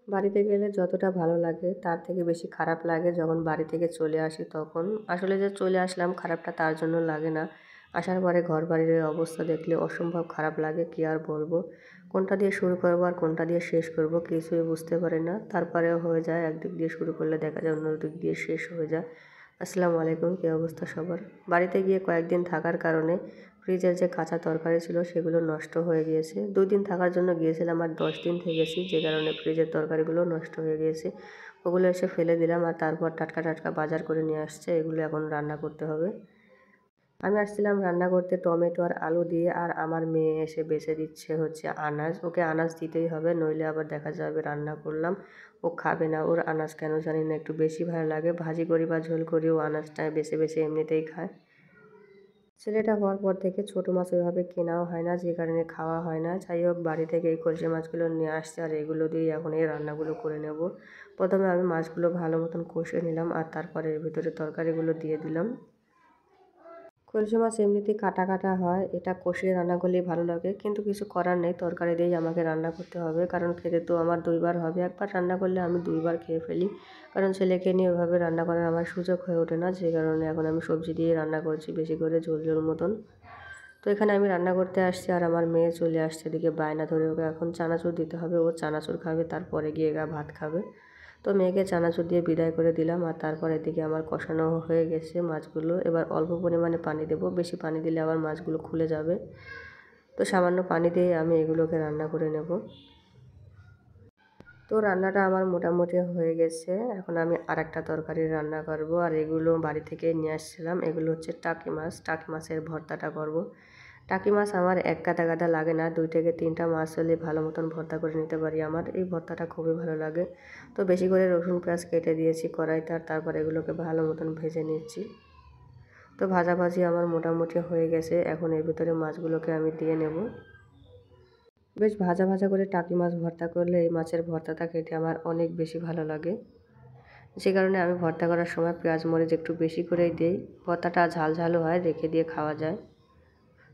বাড়িতে গেলে যতটা ভালো লাগে তার থেকে বেশি খারাপ লাগে যখন বাড়ি থেকে চলে আসি তখন। আসলে যে চলে আসলাম খারাপটা তার জন্য লাগে না। আসার পরে ঘরবাড়ির এই অবস্থা দেখলে অসম্ভব খারাপ লাগে, কি আর বলবো। কোনটা দিয়ে শুরু করবো আর কোনটা দিয়ে শেষ করবো কিছুই বুঝতে পারি না। তারপরেও হয়ে যায়, একদিক দিয়ে শুরু করলে দেখা যায় অন্য দিক দিয়ে শেষ হয়ে যায়। আসসালামু আলাইকুম, কী অবস্থা সবার? বাড়িতে গিয়ে কয়েকদিন থাকার কারণে ফ্রিজের যে কাঁচা তরকারি ছিল সেগুলো নষ্ট হয়ে গিয়েছে। 2 দিন থাকার জন্য গিয়েছিলাম আর 10 দিন থেকেছি, যে কারণে ফ্রিজের তরকারিগুলো নষ্ট হয়ে গিয়েছে। ওগুলো এসে ফেলে দিলাম আর তারপর টাটকা টাটকা বাজার করে নিয়ে আসছে, এগুলো এখন রান্না করতে হবে। আমি আসছিলাম রান্না করতে টমেটো আর আলু দিয়ে, আর আমার মেয়ে এসে বেছে দিচ্ছে হচ্ছে আনাজ। ওকে আনাজ দিতেই হবে, নইলে আবার দেখা যাবে রান্না করলাম ও খাবে না। ওর আনাজ কেন জানি না একটু বেশি ভালো লাগে, ভাজি করি বা ঝোল করি ও আনাজটা বেছে বেছে এমনিতেই খায়। ছেলেটা হওয়ার পর থেকে ছোটো মাছ ওইভাবে কেনাও হয় না, যে কারণে খাওয়া হয় না। যাই হোক, বাড়ি থেকে এই কলসি মাছগুলো নিয়ে আসছে আর এগুলো দিয়ে এখন এই রান্নাগুলো করে নেব। প্রথমে আমি মাছগুলো ভালো মতন কষে নিলাম আর তারপরে এর ভিতরে তরকারিগুলো দিয়ে দিলাম। কলসি মাছ এমনিতেই কাটা কাটা হয়, এটা কষিয়ে রান্না করলেই ভালো লাগে, কিন্তু কিছু করার নেই, তরকারি দিয়েই আমাকে রান্না করতে হবে। কারণ খেতে তো আমার 2 বার হবে, একবার রান্না করলে আমি 2 বার খেয়ে ফেলি। কারণ ছেলেকে নিয়ে ওইভাবে রান্না করার আমার সুযোগ হয়ে ওঠে না, যে কারণে এখন আমি সবজি দিয়ে রান্না করছি বেশি করে ঝোল ঝোল মতন। তো এখানে আমি রান্না করতে আসছি আর আমার মেয়ে চলে আসছে এদিকে বায়না ধরে। ওকে এখন চানাচুর দিতে হবে, ও চানাচুর খাবে, তারপরে গিয়ে ভাত খাবে। তো মেয়েকে চানাচুর দিয়ে বিদায় করে দিলাম আর তারপর এদিকে আমার কষানো হয়ে গেছে মাছগুলো। এবার অল্প পরিমাণে পানি দেব, বেশি পানি দিলে আবার মাছগুলো খুলে যাবে। তো সামান্য পানি দিয়ে আমি এগুলোকে রান্না করে নেব। তো রান্নাটা আমার মোটামুটি হয়ে গেছে। এখন আমি আরেকটা তরকারি রান্না করব, আর এগুলো বাড়ি থেকে নিয়ে আসছিলাম। এগুলো হচ্ছে টাকি মাছ, টাকি মাছের ভর্তাটা করব। টাকি মাছ আমার এক গাদা গাদা লাগে না, 2 থেকে 3টা মাছ হলে ভালো মতন ভর্তা করে নিতে পারি। আমার এই ভর্তাটা খুবই ভালো লাগে। তো বেশি করে রসুন পেঁয়াজ কেটে দিয়েছি কড়াইতে আর তারপর এগুলোকে ভালো মতন ভেজে নিচ্ছি। তো ভাজাভাজি আমার মোটামুটি হয়ে গেছে, এখন এর ভিতরে মাছগুলোকে আমি দিয়ে নেব। বেশ ভাজা ভাজা করে টাকি মাছ ভর্তা করলে এই মাছের ভর্তাটা খেতে আমার অনেক বেশি ভালো লাগে। যে কারণে আমি ভর্তা করার সময় পেঁয়াজ মরিচ একটু বেশি করেই দিই। ভর্তাটা ঝাল ঝালও হয়, রেখে দিয়ে খাওয়া যায়।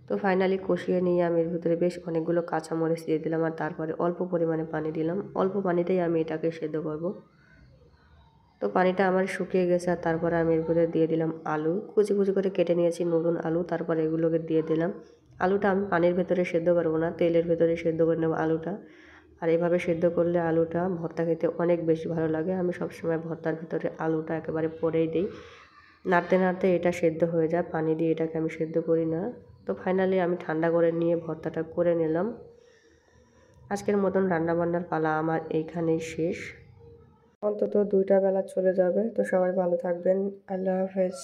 তো ফাইনালি কষিয়ে নিয়ে আমি এর ভিতরে বেশ অনেকগুলো কাঁচামরিচ দিয়ে দিলাম আর তারপরে অল্প পরিমাণে পানি দিলাম। অল্প পানিতেই আমি এটাকে সেদ্ধ করব। তো পানিটা আমার শুকিয়ে গেছে আর তারপরে আমি এর ভিতরে দিয়ে দিলাম আলু। কুচি কুচি করে কেটে নিয়েছি নতুন আলু, তারপরে এগুলোকে দিয়ে দিলাম। আলুটা আমি পানির ভেতরে সেদ্ধ করব না, তেলের ভেতরে সেদ্ধ করে নেব আলুটা। আর এভাবে সেদ্ধ করলে আলুটা ভর্তা খেতে অনেক বেশি ভালো লাগে। আমি সবসময় ভর্তার ভিতরে আলুটা একেবারে পরেই দিই, নাড়তে নাড়তে এটা সেদ্ধ হয়ে যায়, পানি দিয়ে এটাকে আমি সেদ্ধ করি না। তো ফাইনালি আমি ঠান্ডা করে নিয়ে ভর্তাটা করে নিলাম। আজকের মতন রান্নাবান্নার পালা আমার এইখানেই শেষ। অন্তত 2টা বেলা চলে যাবে। তো সবাই ভালো থাকবেন। আল্লাহ হাফেজ।